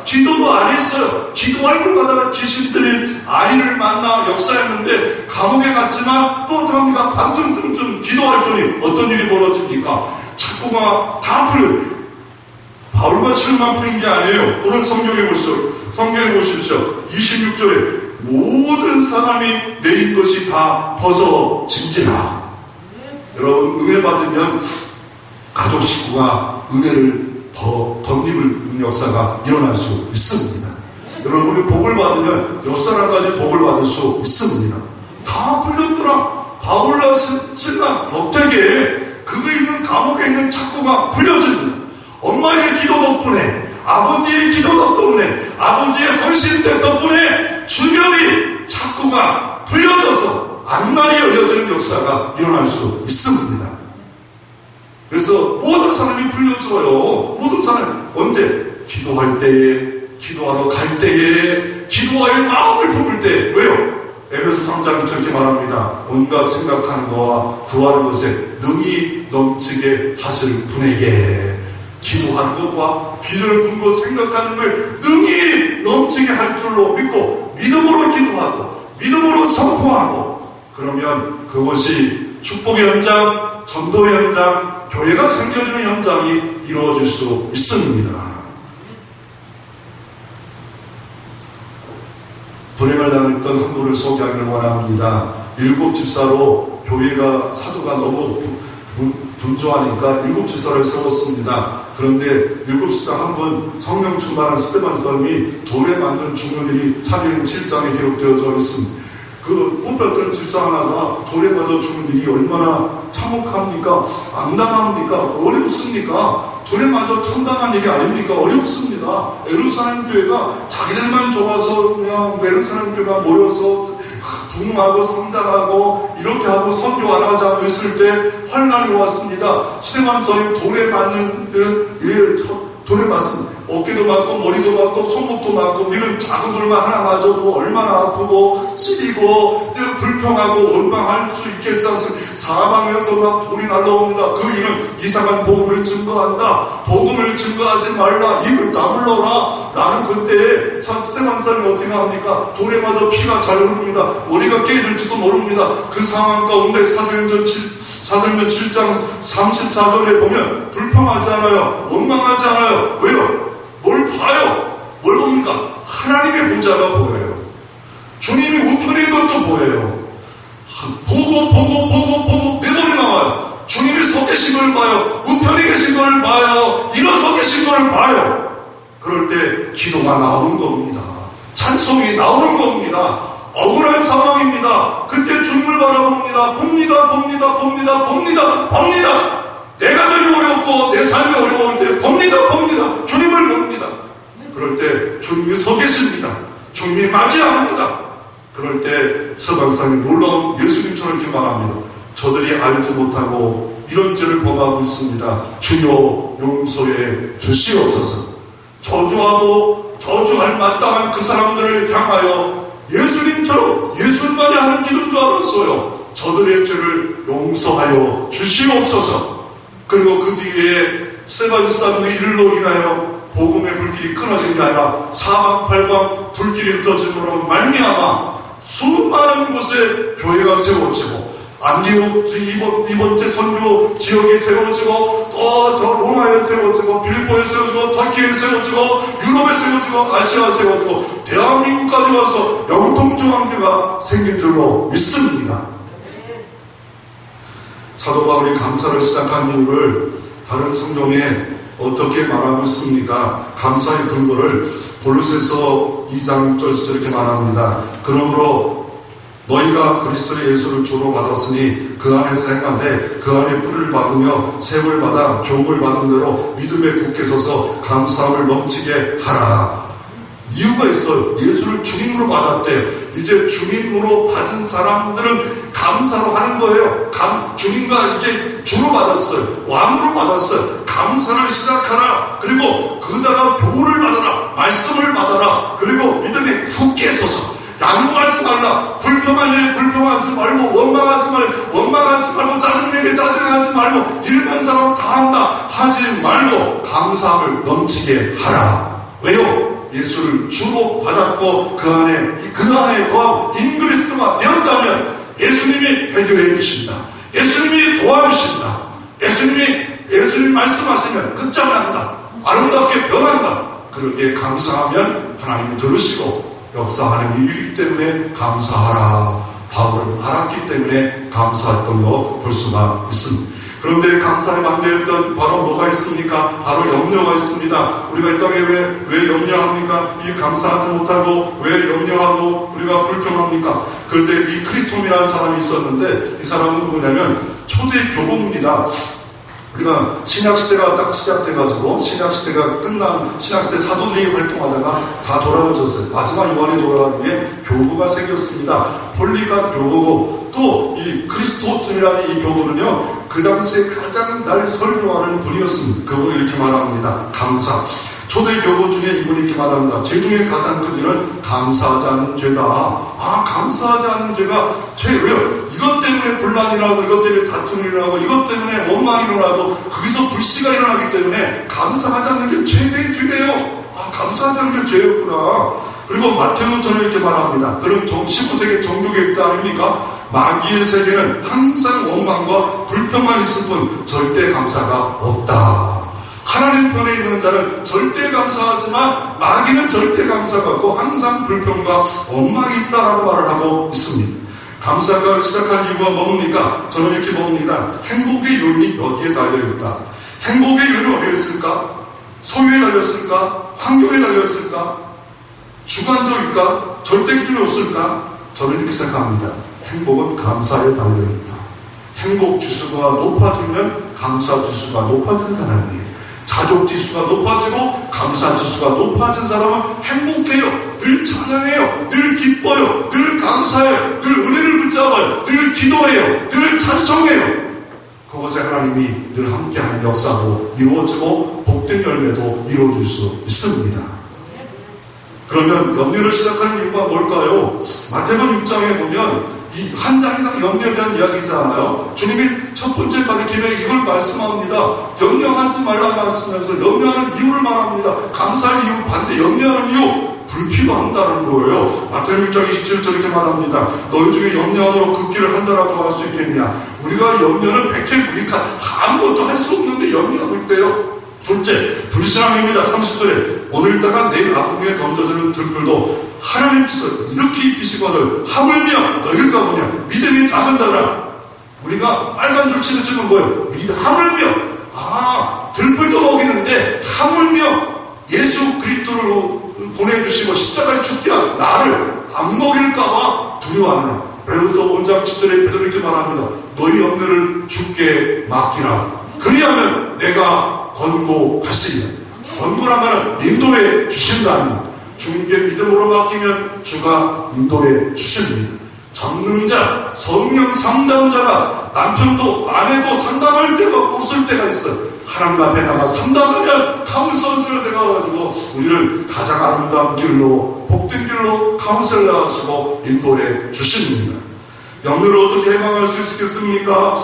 Speaker 1: 기도도 안 했어요. 기도할 곳 가다가 귀신들이 아이를 만나 역사했는데 감옥에 갔지만 또 어떻게 합니까? 반쯤 기도했더니 어떤 일이 벌어집니까? 자꾸만 다 풀려요. 바울과 실만 푸는 게 아니에요. 오늘 성경에 보십시오. 26절에 모든 사람이 내린 것이 다 벗어진지라. 여러분, 은혜 받으면 가족 식구가 은혜를 더 덧입을 역사가 일어날 수 있습니다. 여러분이 복을 받으면 옆사람까지 복을 받을 수 있습니다. 다 풀렸더라. 바울과 신랑 덕택에 그거 있는 감옥에 있는 착고가 풀려집니다. 엄마의 기도 덕분에, 아버지의 기도 덕분에, 아버지의 헌신된 덕분에 주변이 착고가 풀려져서 앞날이 열려지는 역사가 일어날 수 있습니다. 그래서 모든 사람이 풀려져요. 모든 사람 언제? 기도할 때에, 기도하러 갈 때에, 기도할 마음을 품을 때. 왜요? 에베소 3장이 저렇게 말합니다. 온갖 생각하는 것과 구하는 것에 능히 넘치게 하실 분에게 기도하는 것과 비를 품고 생각하는 것에 능히 넘치게 할 줄로 믿고 믿음으로 기도하고 믿음으로 선포하고, 그러면 그것이 축복의 현장, 전도의 현장, 교회가 생겨지는 현장이 이루어질 수 있습니다. 불행을 당했던 한 분을 소개하기를 원합니다. 7 집사로 교회가 사도가 너무 분주하니까 7 집사를 세웠습니다. 그런데 7 집사 한 분 성령 충만한 스테반 사람이 돌에 만든 죽는 일이 사도행 7장에 기록되어져 있습니다. 그 뽑혔던 집사 하나가 돌에 맞아 죽는 일이 얼마나 참혹합니까? 안 당합니까? 어렵습니까? 돌에 맞아 참당한 일이 아닙니까? 어렵습니다. 예루살렘 교회가 자기들만 좋아서 그냥 예루살렘 교회가 모여서 부흥하고 성장하고 이렇게 하고 선교 안 하자고 했을 때 환난이 왔습니다. 스테반 선이 돌에 맞는 돌에 맞습니다. 어깨도 맞고 머리도 맞고 손목도 맞고, 우리는 작은 돌만 하나 맞아도 얼마나 아프고 시리고 불평하고 원망할 수 있겠지 않습니까? 사방에서 막 돌이 날라옵니다. 그 이는 이상한 복음을 증거한다. 복음을 증거하지 말라. 입을 다물러라. 나는 그때 스테반 사람이 어떻게 합니까? 돌에 맞아 피가 잘 흐릅니다. 머리가 깨질지도 모릅니다. 그 상황 가운데 사도행전 7장 34절에 보면 불평하지 않아요. 원망하지 않아요. 왜요? 뭘 봐요? 뭘 봅니까? 하나님의 보좌가 보여요. 주님이 우편인 것도 보여요. 봐요. 우편에 계신 걸 봐요. 일어서 계신 걸 봐요. 그럴 때 기도가 나오는 겁니다. 찬송이 나오는 겁니다. 억울한 상황입니다. 그때 주님을 바라봅니다. 봅니다. 내가 되게 어렵고 내 삶이 어려울 때 봅니다. 주님을 봅니다. 그럴 때 주님이 서 계십니다. 주님이 맞이합니다. 그럴 때 서방상이 놀라운 예수님처럼 이렇게 말합니다. 저들이 알지 못하고 이런 죄를 범하고 있습니다. 주여 용서해 주시옵소서. 저주하고 저주할 마땅한 그 사람들을 향하여 예수님처럼 예수님만이 하는 기도인 줄 알았어요. 저들의 죄를 용서하여 주시옵소서. 그리고 그 뒤에 스데반 사람의 일로 인하여 복음의 불길이 끊어진 게 아니라 사방팔방 불길이 흩어짐으로 말미암아 수많은 곳에 교회가 세워지고 안디옥 이번째 선교 지역에 세워지고 또 저 로마에 세워지고 빌보에 세워지고 터키에 세워지고 유럽에 세워지고 아시아에 세워지고 대한민국까지 와서 영통중앙교가 생긴 줄로 믿습니다. 사도 바울이 감사를 시작한 이유를 다른 성경에 어떻게 말하고 있습니까? 감사의 근거를 골로새서 2장 6절 이렇게 말합니다. 그러므로 너희가 그리스도 예수를 주로 받았으니 그 안에서 행하되 그 안에 뿌리를 박으며 세움을 받아 교훈을 받은 대로 믿음에 굳게 서서 감사함을 넘치게 하라. 이유가 있어요. 예수를 주님으로 받았대. 이제 주님으로 받은 사람들은 감사로 하는 거예요. 주님과 이제 주로 받았어요. 왕으로 받았어요. 감사를 시작하라. 그리고 그다가 교훈을 받아라. 말씀을 받아라. 그리고 믿음에 굳게 서서 양보하지 말라. 불평할 일에 불평하지 말고 원망하지 말고 짜증내게 짜증하지 말고 일반 사람 다 한다 하지 말고 감사함을 넘치게 하라. 왜요? 예수를 주로 받았고 그 안에 거하고 인그리스도가 되었다면 예수님이 해결해 주신다. 예수님이 도와주신다. 예수님이 말씀하시면 끝장난다. 아름답게 변한다. 그렇게 감사하면 하나님이 들으시고 역사하는 일이기 때문에 감사하라. 바울은 알았기 때문에 감사했던 거 볼 수가 있습니다. 그런데 감사에 반대했던 바로 뭐가 있습니까? 바로 염려가 있습니다. 우리가 이 땅에 왜 염려합니까? 이 감사하지 못하고 왜 염려하고 우리가 불평합니까? 그런데 이 크리스톰이라는 사람이 있었는데 이 사람은 누구냐면 초대 교범입니다. 우리가 신약시대가 딱 시작돼가지고 신약시대가 끝난 신약시대 사도들이 활동하다가 다 돌아오셨어요. 마지막 요한이 돌아간 뒤에 교부가 생겼습니다. 폴리가 교부고 또 이 크리스토톰이라는 이 교부는요 그 당시에 가장 잘 설교하는 분이었습니다. 그분이 이렇게 말합니다. 감사. 초대 교부 중에 이분이 이렇게 말합니다. 죄 중에 가장 큰 죄는 감사하지 않는 죄다. 감사하지 않는 죄가 죄예요. 이것 때문에 분란이 일어나고 이것 때문에 다툼이 일어나고 이것 때문에 원망이 일어나고 거기서 불씨가 일어나기 때문에 감사하지 않는 게 최대의 죄예요. 감사하지 않는 게 죄였구나. 그리고 마테오는 이렇게 말합니다. 그럼 15세기 종교개혁자 아닙니까? 마귀의 세계는 항상 원망과 불평만 있을 뿐 절대 감사가 없다. 하나님 편에 있는 자는 절대 감사하지만 마귀는 절대 감사가 없고 항상 불평과 원망이 있다라고 말을 하고 있습니다. 감사가 시작한 이유가 뭡니까? 저는 이렇게 봅니다. 행복의 요인이 여기에 달려있다. 행복의 요인은 어디에 있을까? 소유에 달렸을까? 환경에 달렸을까? 주관적일까? 절대 기준이 없을까? 저는 이렇게 생각합니다. 행복은 감사에 달려있다. 행복 지수가 높아지면 감사 지수가 높아진 사람이에요. 자족 지수가 높아지고 감사 지수가 높아진 사람은 행복해요. 늘 찬양해요. 늘 기뻐요. 늘 감사해요. 늘 은혜를 붙잡아요. 늘 기도해요. 늘 찬송해요. 그것에 하나님이 늘 함께하는 역사도 이루어지고 복된 열매도 이루어질 수 있습니다. 그러면 염려를 시작하는 이유가 뭘까요? 마태복음 6장에 보면 이 한 장이랑 염려에 대한 이야기잖아요. 주님이 첫 번째 가르침에 이걸 말씀합니다. 염려하지 말라 말씀하면서 염려하는 이유를 말합니다. 감사의 이유 반대, 염려하는 이유 불필요한다는 거예요. 마태복음 6장 27절 이렇게 말합니다. 너희 중에 염려함으로 그 길을 한 자라도 할 수 있겠냐? 우리가 염려는 백해무익한 아무것도 할 수 없는데 염려하고 있대요. 둘째, 불신앙입니다. 30절에 오늘따라 내일 아궁이에 던져지는 들풀도 하나님께서 이렇게 입히시거늘 하물며 너희가 뭐냐 믿음이 작은 자라. 우리가 빨간 줄 치는 책은 뭐예요? 하물며 들불도 먹이는데 하물며 예수 그리스도로 보내주시고 십자가에 죽게 한 나를 안 먹일까봐 두려워하느냐. 베드로서 5장 7절에 베드로 이렇게 말합니다. 너희 염려를 주께 맡기라. 그리하면 내가 권고하시리라. 권고란 말은 인도해 주신다는, 주님께 믿음으로 맡기면 주가 인도해 주십니다. 전능자, 성령 상담자가 남편도 아내도 상담할 때가 없을 때가 있어요. 하나님 앞에 나가 상담하면 카운셀러가 되어가지고 우리를 가장 아름다운 길로, 복된 길로 카운셀러 하시고 인도해 주십니다. 염려를 어떻게 해방할 수 있겠습니까?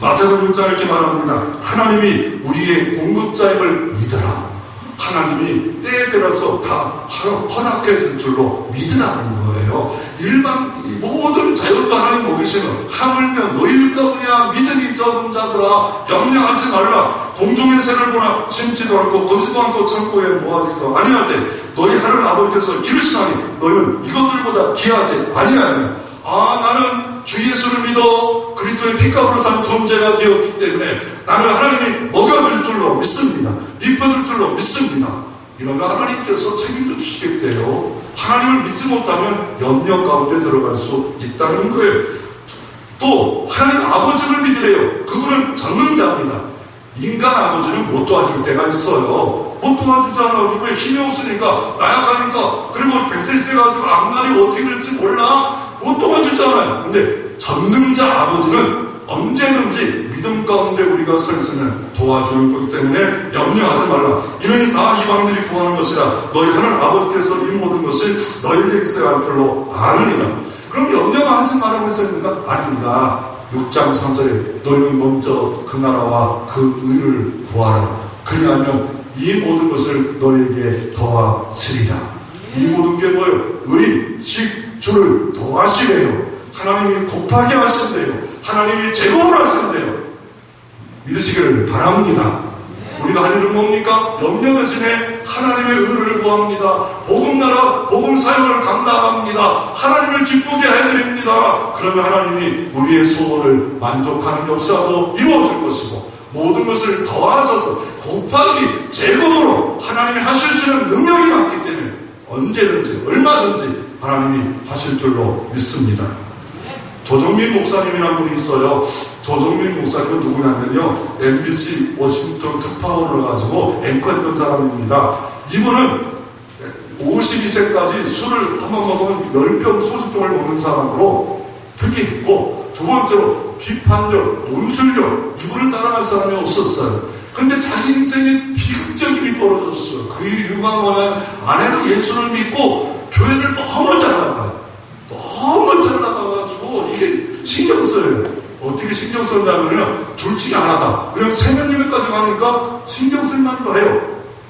Speaker 1: 마태복음 6장 이렇게 말합니다. 하나님이 우리의 공급자임을 믿어라. 하나님이 때에 따라서 다 허락해 줄 줄로 믿으라는 거예요. 일반 모든 자연도 하나님 먹이시는 하물며 너희일까 보냐 믿음이 적은 자들아 염려하지 말라. 공중의 새를 보나 심지도 않고 거지도 않고 창고에 모아지도 아니하되 너희 하늘 아버지께서 이르시나니 너희는 이것들보다 귀하지 아니하냐. 나는 주 예수를 믿어 그리스도의 피값으로 산 존재가 되었기 때문에 나는 하나님이 먹여줄 줄로 믿습니다. 입혀줄 줄로 믿습니다. 이러면 하나님께서 책임져 주시겠대요. 하나님을 믿지 못하면 염려 가운데 들어갈 수 있다는 거예요. 또 하나님 아버지를 믿으래요. 그분은 전능자입니다. 인간 아버지는 못 도와줄 때가 있어요. 못 도와주잖아. 왜 힘이 없으니까 나약하니까. 그리고 100세 돼가지고 앞날이 어떻게 될지 몰라. 못 도와주잖아요. 근데 전능자 아버지는 언제든지 믿음 가운데 우리가 서 있으면 도와주는 거기 때문에 염려하지 말라. 이는 다 이방들이 구하는 것이라. 너희 하늘 아버지께서 이 모든 것을 너희에게 있어야 할 줄로 아느니라. 그럼 염려만 하지 말라고 했습니까? 아닙니다. 6장 3절에 너희는 먼저 그 나라와 그 의를 구하라. 그리하면 이 모든 것을 너희에게 더하시리라. 이 모든 게 뭐예요? 의, 식, 주를 더하시래요. 하나님이 곱하게 하신대요. 하나님이 제공을 하신대요. 믿으시기를 바랍니다. 우리가 할 일은 뭡니까? 염려 대신에 하나님의 의를 구합니다. 복음나라, 복음사역을 감당합니다. 하나님을 기쁘게 해드립니다. 그러면 하나님이 우리의 소원을 만족하는 역사도 이루어질 것이고 모든 것을 더하셔서 곱하기 제공으로 하나님이 하실 수 있는 능력이 많기 때문에 언제든지 얼마든지 하나님이 하실 줄로 믿습니다. 조정민 목사님이라는 분이 있어요. 조정민 목사님은 누구냐면요, MBC 워싱턴 특파원을 가지고 앵커했던 사람입니다. 이분은 52세까지 술을 한 번 먹으면 10병 소주병을 먹는 사람으로 특이 있고, 두 번째로 비판력, 논술력, 이분을 따라갈 사람이 없었어요. 근데 자기 인생에 비극적인 벌어졌어요. 그 이유가 뭐냐, 아내는 예수를 믿고 교회를 너무 잘 나가요. 너무 잘 나가가지고 이게 신경 써요. 어떻게 신경 썼냐면요, 둘 중에 하나다. 그냥 새벽 예배까지 가니까 신경 쓸만도 해요.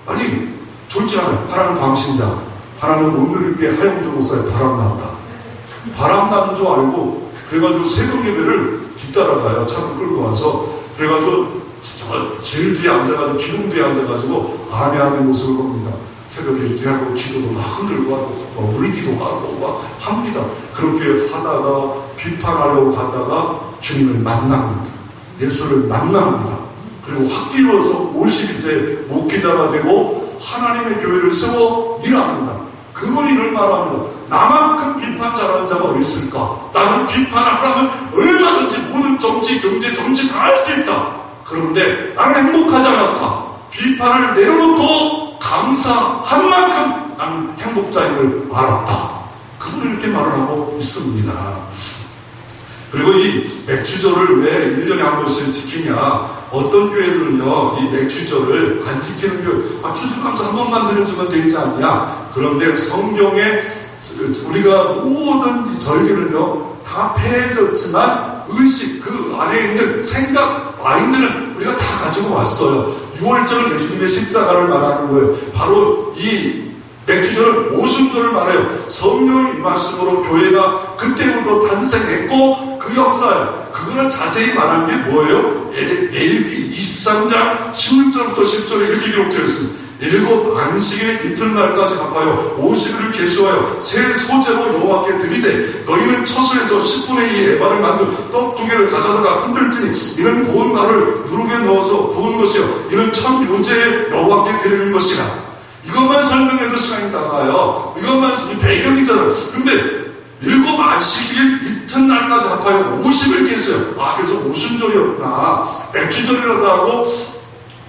Speaker 1: 아니, 둘 중에 하나는 방신자, 하나는 오늘 이렇게 하영주 목사의 바람난다. 바람난 줄 알고 그래가지고 새벽 예배를 뒤따라가요. 차를 끌고 와서. 그래가지고 제일 뒤에 앉아가지고 기둥 뒤에 앉아가지고 아내하는 모습을 봅니다. 새벽에 이렇게 하고 기도도 막 흔들고 하고 막 울기도 하고 막 합니다. 그렇게 하다가 비판하려고 가다가 주님을 만납니다. 예수를 만납니다. 그리고 학기로서 52세 목회자가 되고 하나님의 교회를 세워 일합니다. 그분이 이런 말을 합니다. 나만큼 비판 잘하는 자가 어디 있을까? 나는 비판을 하려면 얼마든지 모든 정치, 경제, 정치 다 할 수 있다. 그런데 나는 행복하지 않았다. 비판을 내려놓고 감사한 만큼 나는 행복자임을 알았다. 그분은 이렇게 말을 하고 있습니다. 그리고 이 맥주절을 왜 1년에 한 번씩 지키냐? 어떤 교회들은요, 이 맥주절을 안 지키는 교회, 추수감사 한 번만 드려주면 되지 않냐? 그런데 성경에 우리가 모든 이 절기는요, 다 폐해졌지만 의식, 그 안에 있는 생각, 마인드는 우리가 다 가지고 왔어요. 6월절은 예수님의 십자가를 말하는 거예요. 바로 이 맥주절은 오순절을 말해요. 성령의 임하심으로 교회가 그때부터 탄생했고 그 역사예요. 그거를 자세히 말하는 게 뭐예요? 레위기 23장 11절부터 10절에 이렇게 기록되어 있습니다. 일곱 안식의 이튿날까지 갚아요. 50일을 계수하여 새 소재로 여호와께 드리되 너희는 처소에서 10분의 2 에바를 만든 떡 2개를 가져다가 흔들지니 이는 고운 가루를 누룩에 넣어서 부은 것이요 이는 첫 요제에 여호와께 드리는 것이라. 이것만 설명해도 시간이 나가요. 이것만 배경이잖아요. 근데 일곱 안식일 이튿날까지 합하여 50일 계수요. 그래서 오순절이었구나. 맥주절이라도 하고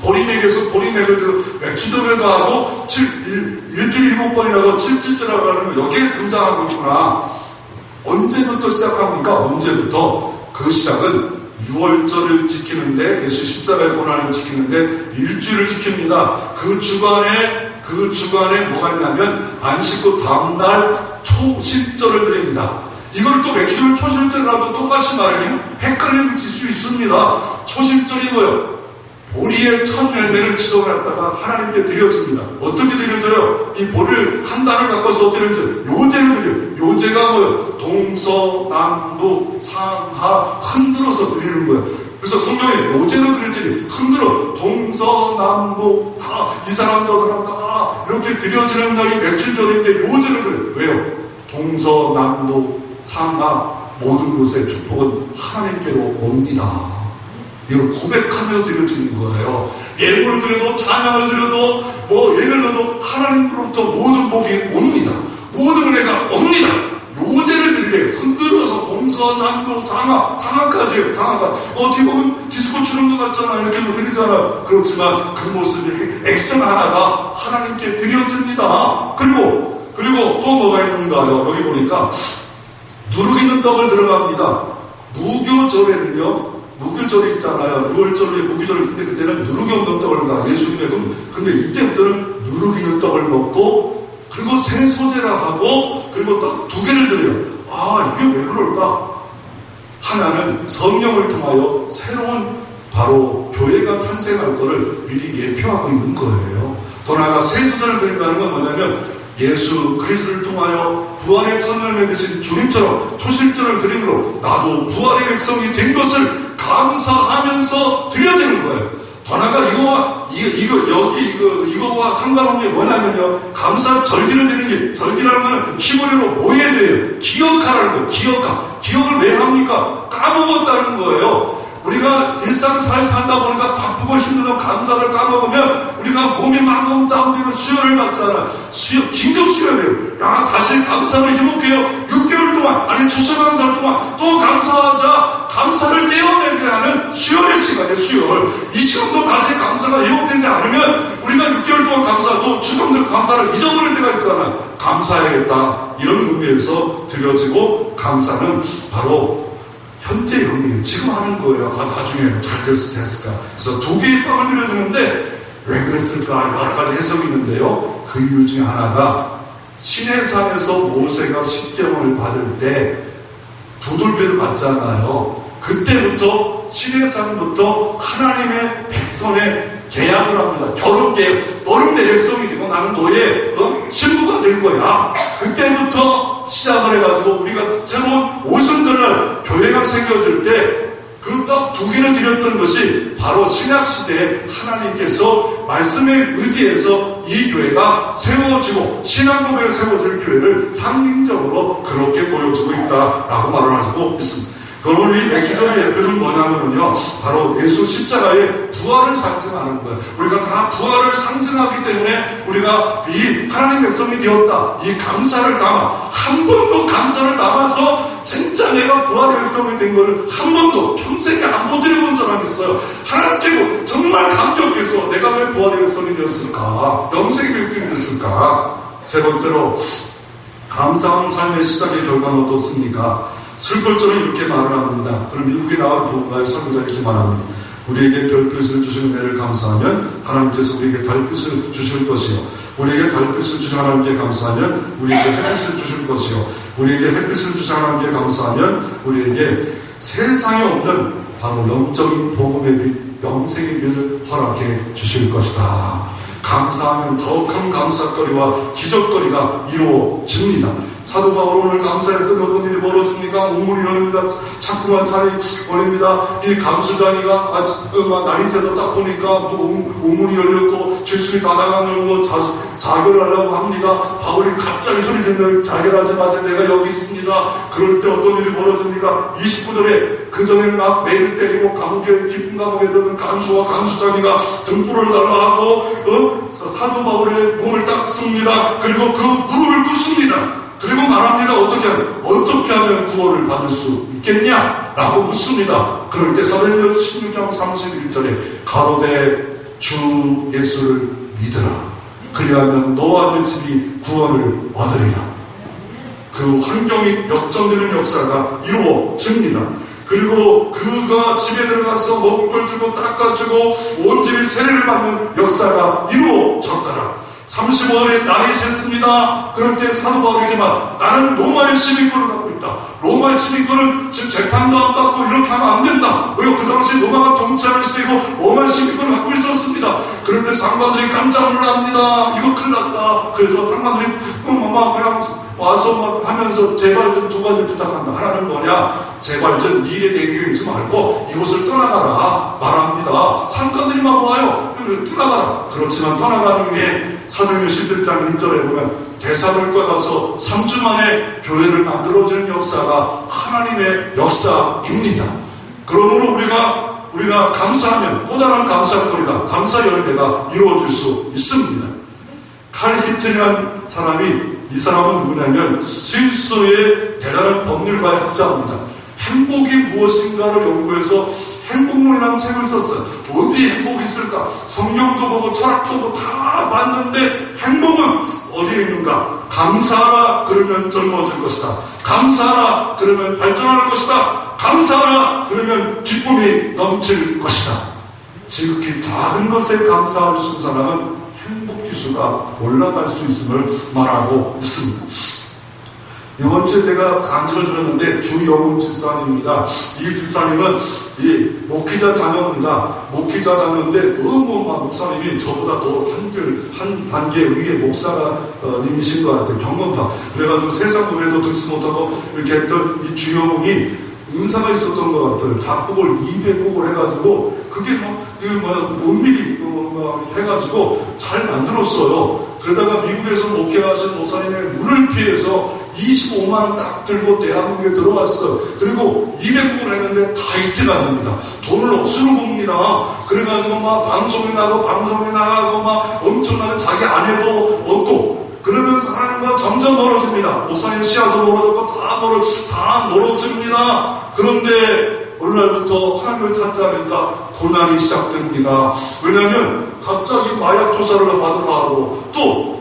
Speaker 1: 보리맥에서 보리맥을 들어 맥주절이라도 하고 일주일 7번이라도 7주절이라고 하는 거 여기에 등장하고 있구나. 언제부터 시작합니까? 언제부터? 그 시작은 6월절을 지키는데 예수 십자가의 고난을 지키는데 일주일을 지킵니다. 그 주간에 뭐가 있냐면 안식구 다음날 초실절을 드립니다. 이걸 또 맥주를 초실절이라도 똑같이 말하면 헷갈릴 수 있습니다. 초실절이 뭐예요? 보리의 첫 열매를 지도했다가 하나님께 드려집니다. 어떻게 드려져요? 이 보리를 한 단을 갖고서 어떻게 드려져요? 요제를 드려요. 요제가 뭐예요? 동서남북 상하 흔들어서 드리는 거예요. 그래서 성경에 요제로 드려지니 흔들어 동서남북 다 이 사람 저 사람 다 이렇게 드려지는 날이 며칠절인데 요제로 드려요. 왜요? 동서남북 상하 모든 곳의 축복은 하나님께로 옵니다. 이걸 고백하며 드려지는 거예요. 예물을 드려도 찬양을 드려도 예를 들어도 하나님으로부터 모든 복이 옵니다. 모든 은혜가 옵니다. 요제를 드리래요. 흔들어서 동서남북 상하까지 어떻게 보면 디스코 추는 것 같잖아. 이렇게 드리잖아. 그렇지만 그 모습이 액션 하나가 하나님께 드려집니다. 그리고 또 뭐가 있는가요? 여기 보니까 누룩 있는 떡을 들어갑니다. 무교절에는요. 무교절이 있잖아요. 6월절에 무교절을 근데 그때는 누룩이 없는 떡을 가. 예수님의 근데 이때부터는 누룩 있는 떡을 먹고 그리고 새 소재라 하고 그리고 떡 2개를 드려요. 이게 왜 그럴까? 하나는 성령을 통하여 새로운 바로 교회가 탄생할 것을 미리 예표하고 있는 거예요. 더 나아가 새 소재를 드린다는 건 뭐냐면 예수 그리스도를 통하여 부활의 첫 열매 되신 주님처럼 초실절을 드림으로 나도 부활의 백성이 된 것을 감사하면서 드려지는 거예요. 더 나아가 이거와 상관없는 게 뭐냐면요. 감사 절기를 드리는 게, 절기라는 거는 히브리어로 모예드예요. 기억하라는 거예요. 기억을 왜 합니까? 까먹었다는 거예요. 우리가 일상생활 살다 보니까 바쁘고 힘들어 감사를 까먹으면 우리가 몸이 막 너무 다운되고 수혈을 받잖아. 긴급 수혈해요. 다시 감사를 회복해요. 6개월 동안, 추수감사를 동안 또 감사하자. 감사를 깨어내게 하는 수혈의 시간이에요. 수혈. 이 시간도 다시 감사가 회복되지 않으면 우리가 6개월 동안 감사도 주동들 감사를 잊어버릴 때가 있잖아. 감사해야겠다. 이런 의미에서 드려지고 감사는 바로 현재 의미, 지금 하는 거예요. 나중에 잘 됐을까. 그래서 2개의 빵을 드려주는데 왜 그랬을까? 여러 가지 해석이 있는데요. 그 이유 중에 하나가 시내산에서 모세가 십계명을 받을 때 두들배를 받잖아요. 그때부터 시내산부터 하나님의 백성의 계약을 합니다. 결혼 계약. 너는 내 백성이 되고 나는 너의 신부가 될 거야. 그때부터 시작을 해가지고 우리가 새로운 오순절날 교회가 생겨질 때 그 떡 2개를 드렸던 것이 바로 신약시대에 하나님께서 말씀에 의지해서 이 교회가 세워지고 신앙고백에 세워질 교회를 상징적으로 그렇게 보여주고 있다라고 말을 하고 있습니다. 그러면 이 맥주절의 예표는 뭐냐면요. 바로 예수 십자가의 부활을 상징하는 거예요. 우리가 다 부활을 상징하기 때문에 우리가 이 하나님 백성이 되었다. 이 감사를 담아 한 번도 감사를 담아서 진짜 내가 부활의 백성이 된 것을 한 번도 평생에 안 못 드려본 사람이 있어요. 하나님께 정말 감격해서 내가 왜 부활의 백성이 되었을까? 영생의 백성이 되었을까? 세 번째로 감사하는 삶의 시작의 결과는 어떻습니까? 슬플 적은 이렇게 말을 합니다. 그럼 미국에 나온 누군가의 설교자 이렇게 말합니다. 우리에게 별빛을 주시는 은혜를 감사하면 하나님께서 우리에게 달빛을 주실 것이요. 우리에게 달빛을 주신 하나님께 감사하면 우리에게 햇빛을 주실 것이요. 우리에게 햇빛을 주신 하나님께 감사하면 우리에게 세상에 없는 바로 영적인 복음의 빛, 영생의 빛을 허락해 주실 것이다. 감사하면 더 큰 감사거리와 기적거리가 이루어집니다. 사도 바울 오늘 감사했던 어떤 일이 벌어집니까? 우물이 열립니다. 자꾸만 차례 올립니다. 이 감수장이가 날이 새도 딱 보니까 우물이 열렸고 죄수이 다 나가면 자결하려고 합니다. 바울이 갑자기 소리 지르는 자결하지 마세요. 내가 여기 있습니다. 그럴 때 어떤 일이 벌어집니까? 29절에 그전에는 막 매일 때리고 감옥에 깊은 감옥에 들은 간수와 간수장이가 등불을 달아하고 사도 바울의 몸을 딱 씁니다. 그리고 그 무릎을 꿇습니다. 그리고 말합니다. 어떻게 하면 구원을 받을 수 있겠냐? 라고 묻습니다. 그럴 때 사도행전 16장 31절에 가로되 주 예수를 믿으라. 그리하면 너와 네 집이 구원을 얻으리라. 그 환경이 역전되는 역사가 이루어집니다. 그리고 그가 집에 들어가서 먹을 걸 주고 닦아주고 온 집이 세례를 받는 역사가 이루어졌더라. 35월에 날이 샜습니다. 그럴 때 사도 바울이지만 나는 로마의 시민권을 갖고 있다. 로마의 시민권은 지금 재판도 안 받고 이렇게 하면 안 된다. 왜요? 그 당시 로마가 통치하는 시대이고 로마의 시민권을 갖고 있었습니다. 그럴 때 상관들이 깜짝 놀랍니다. 이거 큰일 났다. 그래서 상관들이 그냥 와서 막 하면서 제발 좀 두 가지 부탁한다. 하나는 뭐냐? 제발 좀 일에 대기하지 말고 이곳을 떠나가라 말합니다. 상관들이 막 와요. 떠나가라. 그렇지만 떠나가는 게 사도행전 17장 1절에 보면 데살로니가 가서 3주 만에 교회를 만들어주는 역사가 하나님의 역사입니다. 그러므로 우리가 감사하면 또 다른 감사거리가 감사 열매가 이루어질 수 있습니다. 칼 히틀이라는 사람이 이 사람은 누구냐면 스위스의 대단한 법률가의 학자입니다. 행복이 무엇인가를 연구해서 행복론이라는 책을 썼어요. 어디 행복이 있을까? 성경도 보고 철학도 보고 다 봤는데 행복은 어디에 있는가? 감사하라 그러면 젊어질 것이다. 감사하라 그러면 발전할 것이다. 감사하라 그러면 기쁨이 넘칠 것이다. 지극히 작은 것에 감사할 수 있는 사람은 행복지수가 올라갈 수 있음을 말하고 있습니다. 이번 주에 제가 강좌를 들었는데 주영훈 집사님입니다. 이 집사님은 이 목회자 자녀입니다. 목회자 자녀인데 너무 목사님이 저보다 더 한 단계 위에 목사님이신 것 같아요. 경건파. 그래가지고 세상 노래도 듣지 못하고 이렇게 했던 이 주영훈이 은사가 있었던 것 같아요. 작곡을 200곡을 해가지고 그게 은밀히 해가지고 잘 만들었어요. 그러다가 미국에서 목회하신 목사님의 눈을 피해서 25만 원 딱 들고 대한민국에 들어왔어. 그리고 200곡을 했는데 다 히트가 됩니다. 돈을 억수로 봅니다. 그래가지고 막 방송에 나가고 막 엄청나게 자기 아내도 얻고 그러면서 하나님과 점점 멀어집니다. 목사님 시야도 멀어졌고 다 멀어집니다. 그런데 어느 날부터 하나님을 찾자니까 고난이 시작됩니다. 왜냐하면 갑자기 마약 조사를 받으러 하고 또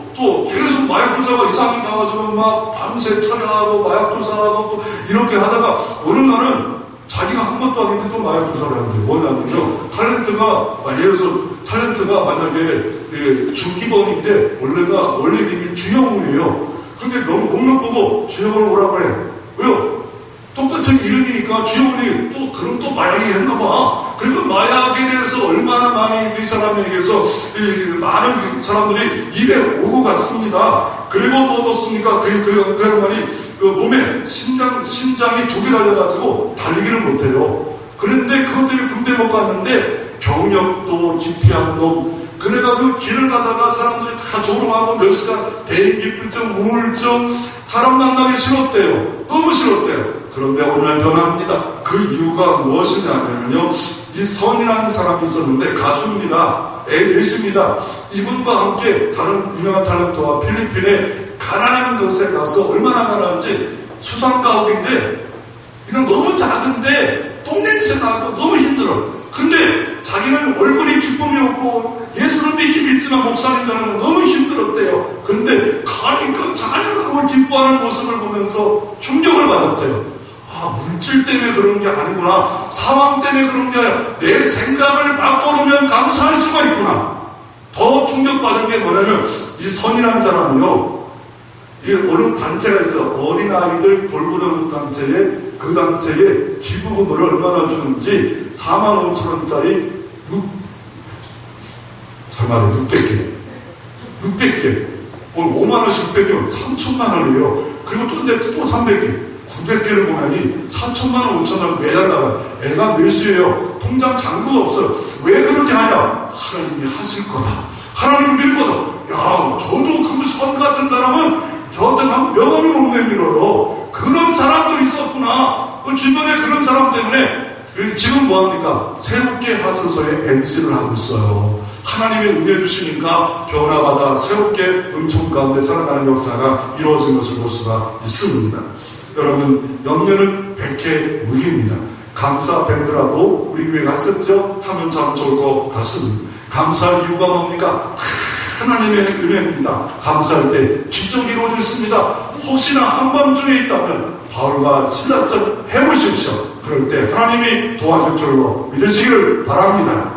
Speaker 1: 계속 마약 조사가 이상하게 가가지고 막 밤새 촬영하고 마약 조사하고 또 이렇게 하다가 어느 날은 자기가 한 것도 아닌데 또 마약 조사를 하는데 뭐냐면요. 탤런트가 만약에 주기범인데 원래 이름이 주영훈이에요. 근데 너무 목록 보고 주영훈 오라고 해. 왜요? 똑같은 이름이니까 주영훈이 그럼 또 마약이 했나봐. 그리고 마약에 대해서 얼마나 많이 이 사람에게서 많은 사람들이 입에 오고 갔습니다. 그리고 또 어떻습니까? 그 양반이 몸에 심장이 두 개 달려가지고 달리기를 못해요. 그런데 그것 때문에 군대 못 갔는데 병력도 기피한 놈. 그래가지고 길을 가다가 사람들이 다 조롱하고 몇 시간 대인기불증, 우울증, 사람 만나기 싫었대요. 너무 싫었대요. 그런데 어느 날 변합니다. 그 이유가 무엇이냐면요. 이 선이라는 사람이 있었는데 가수입니다. 예수입니다. 이분과 함께 다른 유명한 탤런트와 필리핀에 가난한 곳에 가서 얼마나 가난한지 수상가옥인데 그냥 너무 작은데 똥냄새 나고 너무 힘들어. 근데 자기는 얼굴이 기쁨이 없고 예수를 믿긴 있지만 목사님 되는 건 너무 힘들었대요. 근데 가니까 자녀가 그걸 기뻐하는 모습을 보면서 충격을 받았대요. 물질 때문에 그런 게 아니구나. 상황 때문에 그런 게 아니라 내 생각을 바꿔놓으면 감사할 수가 있구나. 더 충격받은 게 뭐냐면 이 선이라는 사람이요. 이 어느 단체가 있어. 어린아이들 돌보는 단체에 그 단체에 기부금을 얼마나 주는지 4만 5천 원짜리 600개. 5만 원씩 600개면 3천만 원이에요. 그리고 또 300개. 900개를 보내니 4천만 원, 5천만 원 매달 나가. 애가 몇이에요? 통장 잔고가 없어요. 왜 그렇게 하냐? 하나님이 하실 거다. 하나님 믿거다. 야, 저도 그 선 같은 사람은 저한테 한 명언이 못 내밀어요. 그런 사람도 있었구나. 그 주변에 그런 사람 때문에 지금 뭐합니까? 새롭게 하소서에 MC를 하고 있어요. 하나님의 은혜 주시니까 변화받아 새롭게 은총 가운데 살아가는 역사가 이루어진 것을 볼 수가 있습니다. 여러분, 염려는 백해 무희입니다. 감사 밴드라도 우리 교회가 했었죠? 하면 참 좋을 것 같습니다. 감사할 이유가 뭡니까? 하나님의 은혜입니다. 감사할 때 기적이 이루어질 수 있습니다. 혹시나 한밤중에 있다면 바울과 실라처럼 해보십시오. 그럴 때 하나님이 도와줄 줄로 믿으시기를 바랍니다.